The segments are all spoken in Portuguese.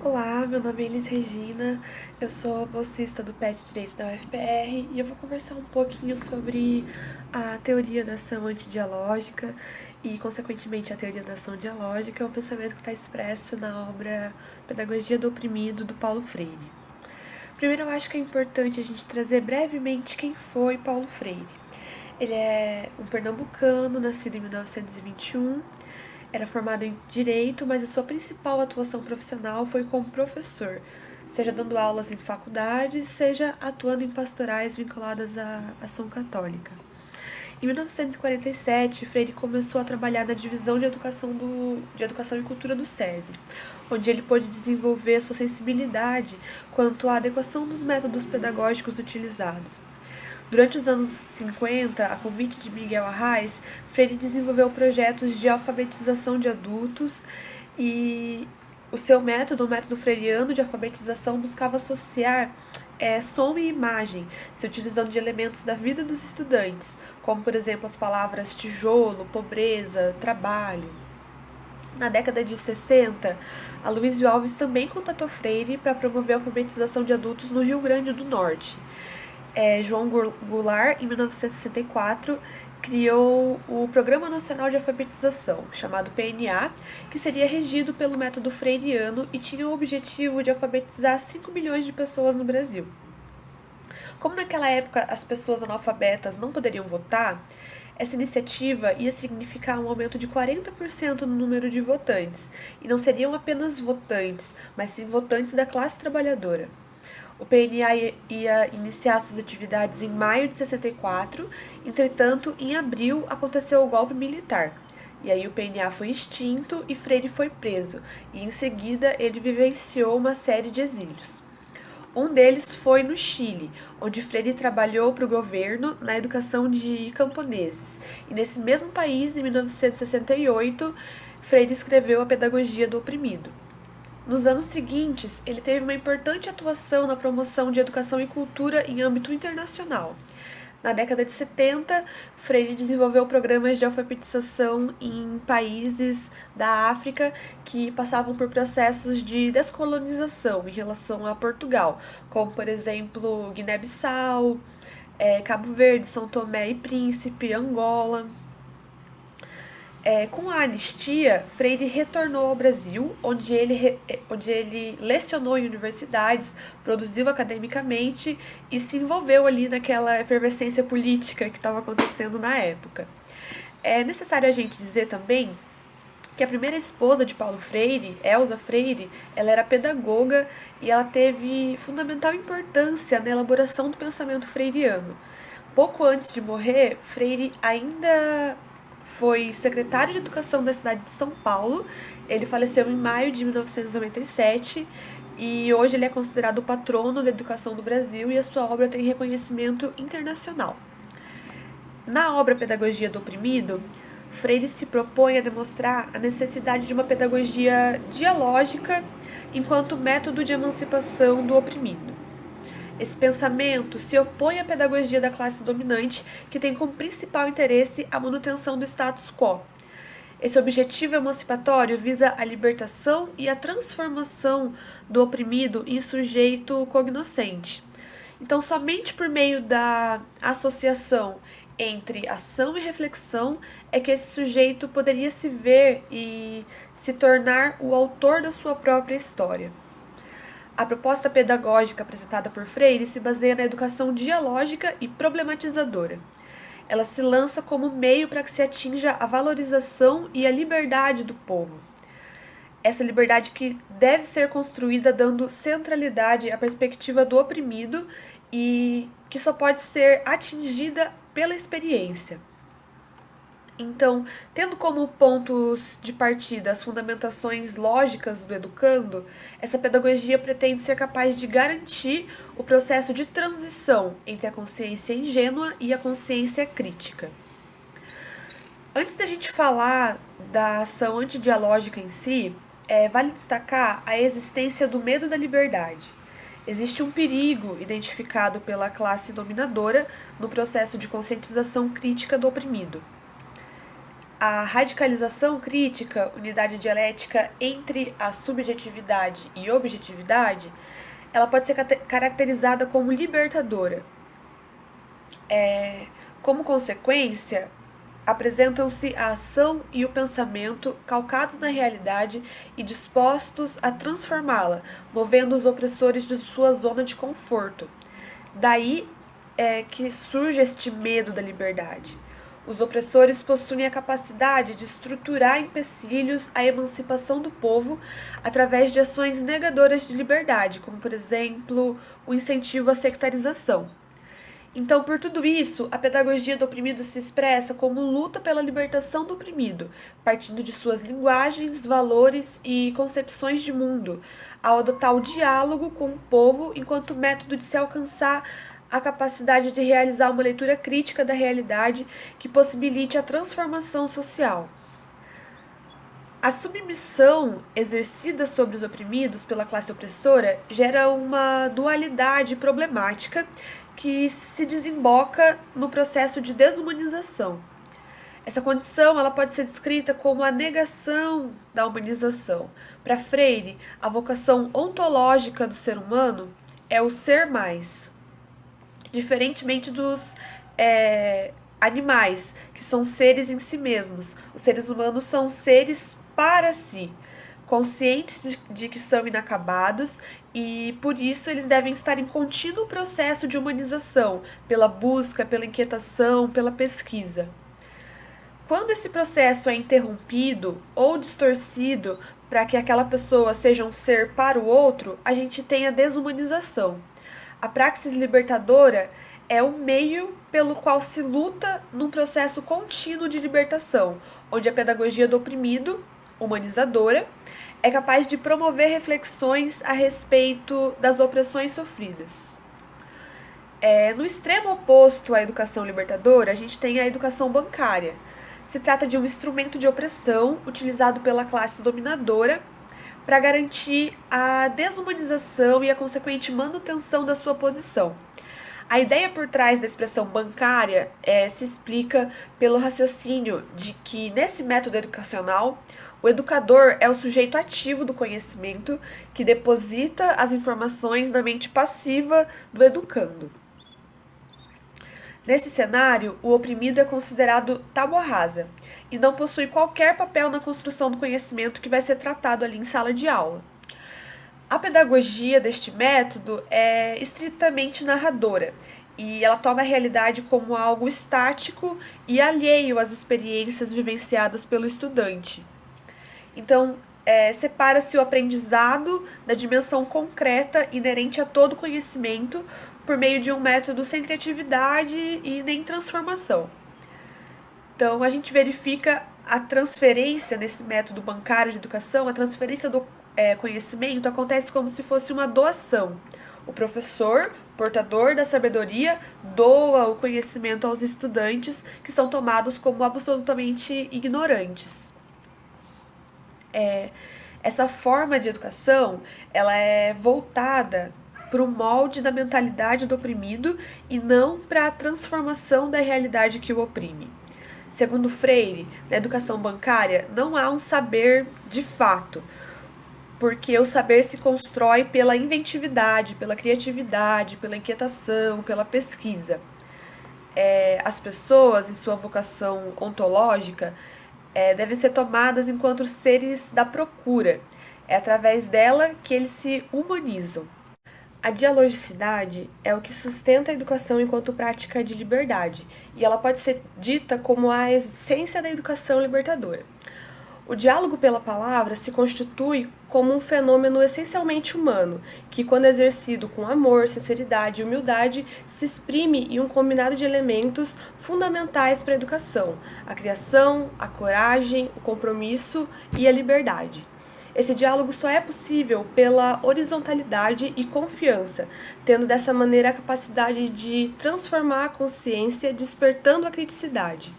Olá, meu nome é Elis Regina, eu sou bolsista do PET Direito da UFPR e eu vou conversar um pouquinho sobre a teoria da ação antidialógica e, consequentemente, a teoria da ação dialógica, o pensamento que está expresso na obra Pedagogia do Oprimido, do Paulo Freire. Primeiro, eu acho que é importante a gente trazer brevemente quem foi Paulo Freire. Ele é um pernambucano, nascido em 1921, era formado em Direito, mas a sua principal atuação profissional foi como professor, seja dando aulas em faculdades, seja atuando em pastorais vinculadas à ação católica. Em 1947, Freire começou a trabalhar na divisão de Educação e Cultura do SESI, onde ele pôde desenvolver sua sensibilidade quanto à adequação dos métodos pedagógicos utilizados. Durante os anos 50, a convite de Miguel Arraes, Freire desenvolveu projetos de alfabetização de adultos e o seu método, o método freiriano de alfabetização, buscava associar som e imagem, se utilizando de elementos da vida dos estudantes, como, por exemplo, as palavras tijolo, pobreza, trabalho. Na década de 60, a Luísio Alves também contatou Freire para promover a alfabetização de adultos no Rio Grande do Norte. João Goulart, em 1964, criou o Programa Nacional de Alfabetização, chamado PNA, que seria regido pelo método freiriano e tinha o objetivo de alfabetizar 5 milhões de pessoas no Brasil. Como naquela época as pessoas analfabetas não poderiam votar, essa iniciativa ia significar um aumento de 40% no número de votantes, e não seriam apenas votantes, mas sim votantes da classe trabalhadora. O PNA ia iniciar suas atividades em maio de 64, entretanto, em abril aconteceu o golpe militar. E aí o PNA foi extinto e Freire foi preso, e em seguida ele vivenciou uma série de exílios. Um deles foi no Chile, onde Freire trabalhou para o governo na educação de camponeses. E nesse mesmo país, em 1968, Freire escreveu A Pedagogia do Oprimido. Nos anos seguintes, ele teve uma importante atuação na promoção de educação e cultura em âmbito internacional. Na década de 70, Freire desenvolveu programas de alfabetização em países da África que passavam por processos de descolonização em relação a Portugal, como, por exemplo, Guiné-Bissau, Cabo Verde, São Tomé e Príncipe, Angola. Com a anistia, Freire retornou ao Brasil, onde ele lecionou em universidades, produziu academicamente e se envolveu ali naquela efervescência política que estava acontecendo na época. É necessário a gente dizer também que a primeira esposa de Paulo Freire, Elza Freire, ela era pedagoga e ela teve fundamental importância na elaboração do pensamento freiriano. Pouco antes de morrer, Freire ainda foi secretário de Educação da cidade de São Paulo. Ele faleceu em maio de 1997 e hoje ele é considerado o patrono da educação do Brasil e a sua obra tem reconhecimento internacional. Na obra Pedagogia do Oprimido, Freire se propõe a demonstrar a necessidade de uma pedagogia dialógica enquanto método de emancipação do oprimido. Esse pensamento se opõe à pedagogia da classe dominante, que tem como principal interesse a manutenção do status quo. Esse objetivo emancipatório visa a libertação e a transformação do oprimido em sujeito cognoscente. Então, somente por meio da associação entre ação e reflexão é que esse sujeito poderia se ver e se tornar o autor da sua própria história. A proposta pedagógica apresentada por Freire se baseia na educação dialógica e problematizadora. Ela se lança como meio para que se atinja a valorização e a liberdade do povo. Essa liberdade que deve ser construída dando centralidade à perspectiva do oprimido e que só pode ser atingida pela experiência. Então, tendo como pontos de partida as fundamentações lógicas do educando, essa pedagogia pretende ser capaz de garantir o processo de transição entre a consciência ingênua e a consciência crítica. Antes da gente falar da ação antidialógica em si, vale destacar a existência do medo da liberdade. Existe um perigo identificado pela classe dominadora no processo de conscientização crítica do oprimido. A radicalização crítica, unidade dialética entre a subjetividade e objetividade, ela pode ser caracterizada como libertadora. Como consequência, apresentam-se a ação e o pensamento calcados na realidade e dispostos a transformá-la, movendo os opressores de sua zona de conforto. Daí que surge este medo da liberdade. Os opressores possuem a capacidade de estruturar empecilhos à emancipação do povo através de ações negadoras de liberdade, como, por exemplo, o incentivo à sectarização. Então, por tudo isso, a pedagogia do oprimido se expressa como luta pela libertação do oprimido, partindo de suas linguagens, valores e concepções de mundo, ao adotar o diálogo com o povo enquanto método de se alcançar a capacidade de realizar uma leitura crítica da realidade que possibilite a transformação social. A submissão exercida sobre os oprimidos pela classe opressora gera uma dualidade problemática que se desemboca no processo de desumanização. Essa condição ela pode ser descrita como a negação da humanização. Para Freire, a vocação ontológica do ser humano é o ser mais. Diferentemente dos animais, que são seres em si mesmos. Os seres humanos são seres para si, conscientes de que são inacabados e, por isso, eles devem estar em contínuo processo de humanização, pela busca, pela inquietação, pela pesquisa. Quando esse processo é interrompido ou distorcido para que aquela pessoa seja um ser para o outro, a gente tem a desumanização. A praxis libertadora é o meio pelo qual se luta num processo contínuo de libertação, onde a pedagogia do oprimido, humanizadora, é capaz de promover reflexões a respeito das opressões sofridas. No extremo oposto à educação libertadora, a gente tem a educação bancária. Se trata de um instrumento de opressão utilizado pela classe dominadora para garantir a desumanização e a consequente manutenção da sua posição. A ideia por trás da expressão bancária se explica pelo raciocínio de que, nesse método educacional, o educador é o sujeito ativo do conhecimento que deposita as informações na mente passiva do educando. Nesse cenário, o oprimido é considerado tábua rasa e não possui qualquer papel na construção do conhecimento que vai ser tratado ali em sala de aula. A pedagogia deste método é estritamente narradora e ela toma a realidade como algo estático e alheio às experiências vivenciadas pelo estudante. Então, separa-se o aprendizado da dimensão concreta inerente a todo conhecimento por meio de um método sem criatividade e nem transformação. Então, a gente verifica a transferência nesse método bancário de educação, a transferência do conhecimento acontece como se fosse uma doação. O professor, portador da sabedoria, doa o conhecimento aos estudantes que são tomados como absolutamente ignorantes. Essa forma de educação ela é voltada para o molde da mentalidade do oprimido e não para a transformação da realidade que o oprime. Segundo Freire, na educação bancária não há um saber de fato, porque o saber se constrói pela inventividade, pela criatividade, pela inquietação, pela pesquisa. As pessoas, em sua vocação ontológica, devem ser tomadas enquanto seres da procura. É através dela que eles se humanizam. A dialogicidade é o que sustenta a educação enquanto prática de liberdade, e ela pode ser dita como a essência da educação libertadora. O diálogo pela palavra se constitui como um fenômeno essencialmente humano, que, quando exercido com amor, sinceridade e humildade, se exprime em um combinado de elementos fundamentais para a educação: a criação, a coragem, o compromisso e a liberdade. Esse diálogo só é possível pela horizontalidade e confiança, tendo dessa maneira a capacidade de transformar a consciência, despertando a criticidade.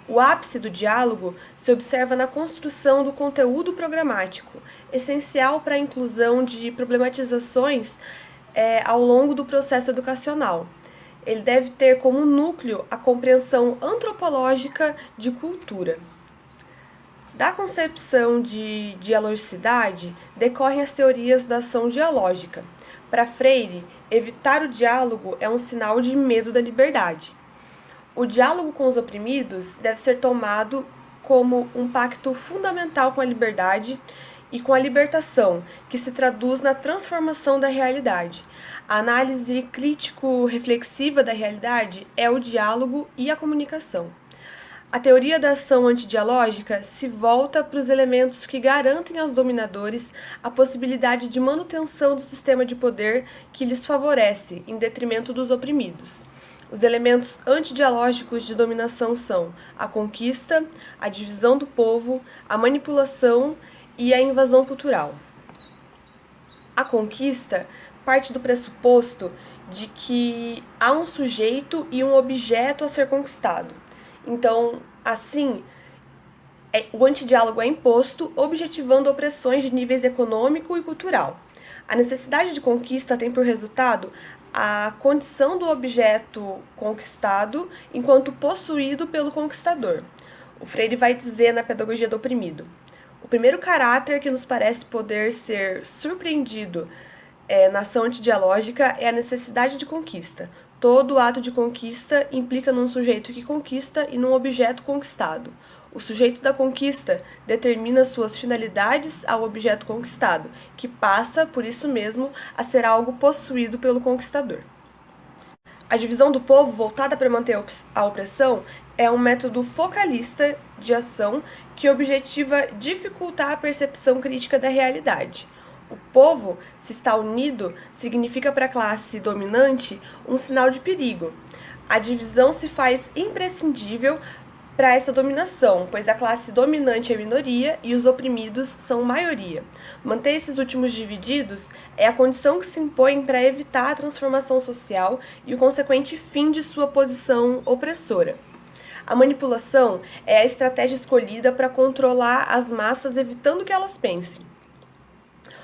O ápice do diálogo se observa na construção do conteúdo programático, essencial para a inclusão de problematizações ao longo do processo educacional. Ele deve ter como núcleo a compreensão antropológica de cultura. Da concepção de dialogicidade decorrem as teorias da ação dialógica. Para Freire, evitar o diálogo é um sinal de medo da liberdade. O diálogo com os oprimidos deve ser tomado como um pacto fundamental com a liberdade e com a libertação, que se traduz na transformação da realidade. A análise crítico-reflexiva da realidade é o diálogo e a comunicação. A teoria da ação antidialógica se volta para os elementos que garantem aos dominadores a possibilidade de manutenção do sistema de poder que lhes favorece, em detrimento dos oprimidos. Os elementos antidialógicos de dominação são a conquista, a divisão do povo, a manipulação e a invasão cultural. A conquista parte do pressuposto de que há um sujeito e um objeto a ser conquistado. Então, assim, o antidiálogo é imposto, objetivando opressões de níveis econômico e cultural. A necessidade de conquista tem por resultado a condição do objeto conquistado enquanto possuído pelo conquistador. O Freire vai dizer na Pedagogia do Oprimido: o primeiro caráter que nos parece poder ser surpreendido na ação antidialógica é a necessidade de conquista. Todo ato de conquista implica num sujeito que conquista e num objeto conquistado. O sujeito da conquista determina suas finalidades ao objeto conquistado, que passa, por isso mesmo, a ser algo possuído pelo conquistador. A divisão do povo, voltada para manter a opressão, é um método focalista de ação que objetiva dificultar a percepção crítica da realidade. O povo, se está unido, significa para a classe dominante um sinal de perigo. A divisão se faz imprescindível para essa dominação, pois a classe dominante é minoria e os oprimidos são maioria. Manter esses últimos divididos é a condição que se impõe para evitar a transformação social e o consequente fim de sua posição opressora. A manipulação é a estratégia escolhida para controlar as massas, evitando que elas pensem.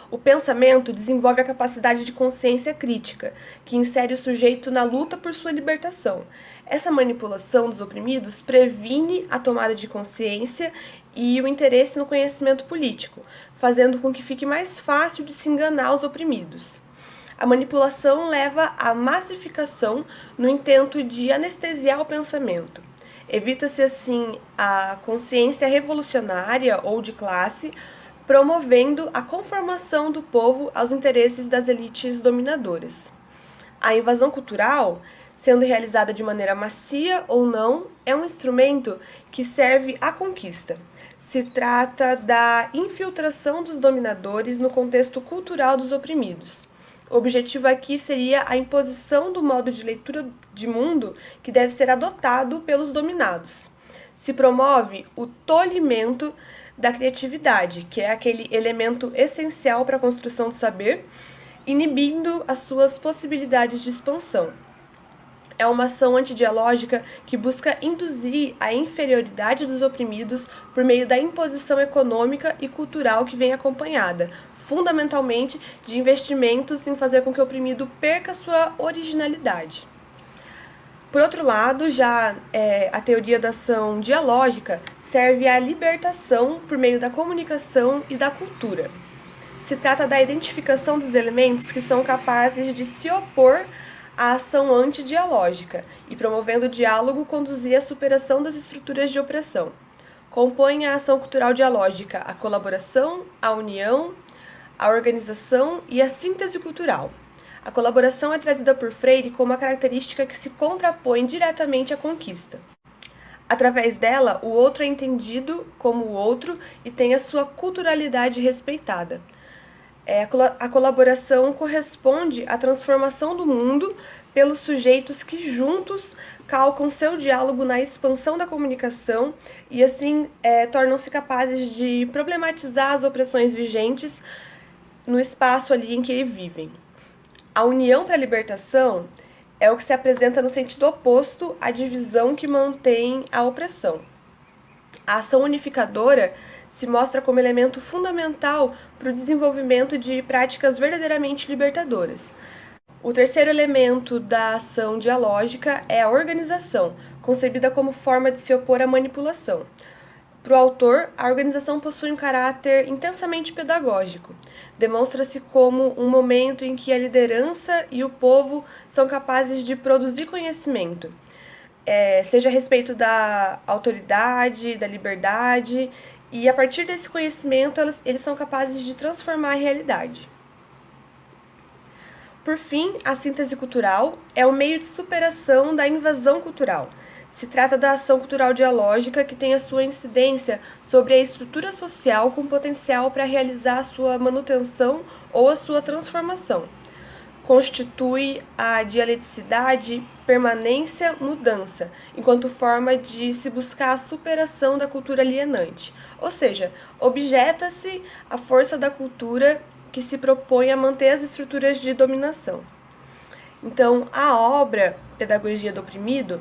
O pensamento desenvolve a capacidade de consciência crítica, que insere o sujeito na luta por sua libertação. Essa manipulação dos oprimidos previne a tomada de consciência e o interesse no conhecimento político, fazendo com que fique mais fácil de se enganar os oprimidos. A manipulação leva à massificação no intento de anestesiar o pensamento. Evita-se, assim, a consciência revolucionária ou de classe, promovendo a conformação do povo aos interesses das elites dominadoras. A invasão cultural, sendo realizada de maneira macia ou não, é um instrumento que serve à conquista. Se trata da infiltração dos dominadores no contexto cultural dos oprimidos. O objetivo aqui seria a imposição do modo de leitura de mundo que deve ser adotado pelos dominados. Se promove o tolimento da criatividade, que é aquele elemento essencial para a construção do saber, inibindo as suas possibilidades de expansão. É uma ação antidialógica que busca induzir a inferioridade dos oprimidos por meio da imposição econômica e cultural que vem acompanhada, fundamentalmente de investimentos em fazer com que o oprimido perca sua originalidade. Por outro lado, já a teoria da ação dialógica serve à libertação por meio da comunicação e da cultura. Se trata da identificação dos elementos que são capazes de se opor à ação antidialógica e, promovendo o diálogo, conduzir à superação das estruturas de opressão. Compõem a ação cultural dialógica a colaboração, a união, a organização e a síntese cultural. A colaboração é trazida por Freire como uma característica que se contrapõe diretamente à conquista. Através dela, o outro é entendido como o outro e tem a sua culturalidade respeitada. A colaboração corresponde à transformação do mundo pelos sujeitos que juntos calcam seu diálogo na expansão da comunicação e assim tornam-se capazes de problematizar as opressões vigentes no espaço ali em que vivem. A união para a libertação é o que se apresenta no sentido oposto à divisão que mantém a opressão. A ação unificadora se mostra como elemento fundamental para o desenvolvimento de práticas verdadeiramente libertadoras. O terceiro elemento da ação dialógica é a organização, concebida como forma de se opor à manipulação. Para o autor, a organização possui um caráter intensamente pedagógico. Demonstra-se como um momento em que a liderança e o povo são capazes de produzir conhecimento, seja a respeito da autoridade, da liberdade, e a partir desse conhecimento eles são capazes de transformar a realidade. Por fim, a síntese cultural é o meio de superação da invasão cultural. Se trata da ação cultural dialógica que tem a sua incidência sobre a estrutura social com potencial para realizar a sua manutenção ou a sua transformação. Constitui a dialeticidade permanência, mudança, enquanto forma de se buscar a superação da cultura alienante. Ou seja, objeta-se a força da cultura que se propõe a manter as estruturas de dominação. Então, a obra Pedagogia do Oprimido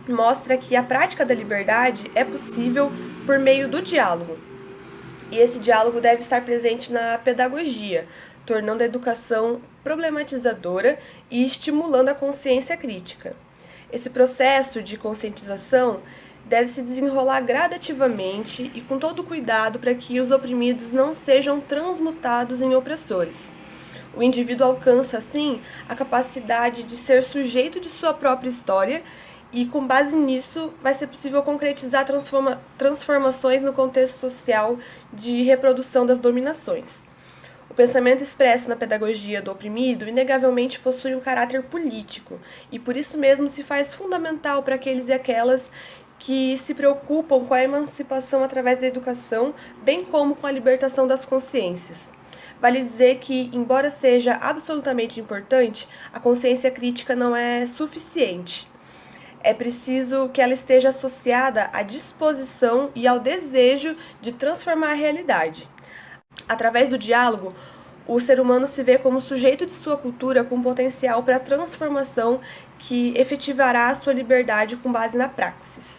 mostra que a prática da liberdade é possível por meio do diálogo. E esse diálogo deve estar presente na pedagogia, tornando a educação problematizadora e estimulando a consciência crítica. Esse processo de conscientização deve se desenrolar gradativamente e com todo cuidado para que os oprimidos não sejam transmutados em opressores. O indivíduo alcança, assim, a capacidade de ser sujeito de sua própria história e, com base nisso, vai ser possível concretizar transformações no contexto social de reprodução das dominações. O pensamento expresso na pedagogia do oprimido inegavelmente possui um caráter político e, por isso mesmo, se faz fundamental para aqueles e aquelas que se preocupam com a emancipação através da educação, bem como com a libertação das consciências. Vale dizer que, embora seja absolutamente importante, a consciência crítica não é suficiente. É preciso que ela esteja associada à disposição e ao desejo de transformar a realidade. Através do diálogo, o ser humano se vê como sujeito de sua cultura com potencial para a transformação que efetivará a sua liberdade com base na praxis.